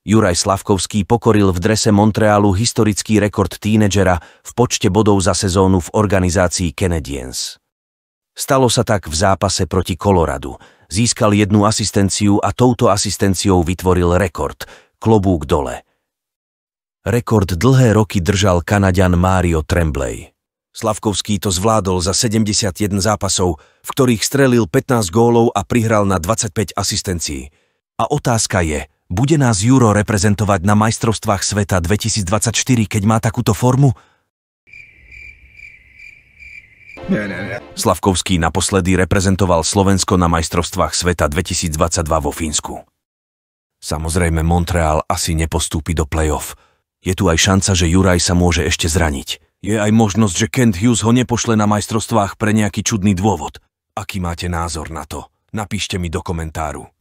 Juraj Slavkovský pokoril v drese Montrealu historický rekord tínedžera v počte bodov za sezónu v organizácii Canadiens. Stalo sa tak v zápase proti Coloradu. Získal 1 asistenciu a touto asistenciou vytvoril rekord. Klobúk dole. Rekord dlhé roky držal Kanaďan Mario Tremblay. Slavkovský to zvládol za 71 zápasov, v ktorých strelil 15 gólov a prihral na 25 asistencií. A otázka je, bude nás Juro reprezentovať na majstrovstvách sveta 2024, keď má takúto formu? Slavkovský naposledy reprezentoval Slovensko na majstrovstvách sveta 2022 vo Fínsku. Samozrejme, Montreal asi nepostúpi do play-off. Je tu aj šanca, že Juraj sa môže ešte zraniť. Je aj možnosť, že Kent Hughes ho nepošle na majstrovstvách pre nejaký čudný dôvod. Aký máte názor na to? Napíšte mi do komentáru.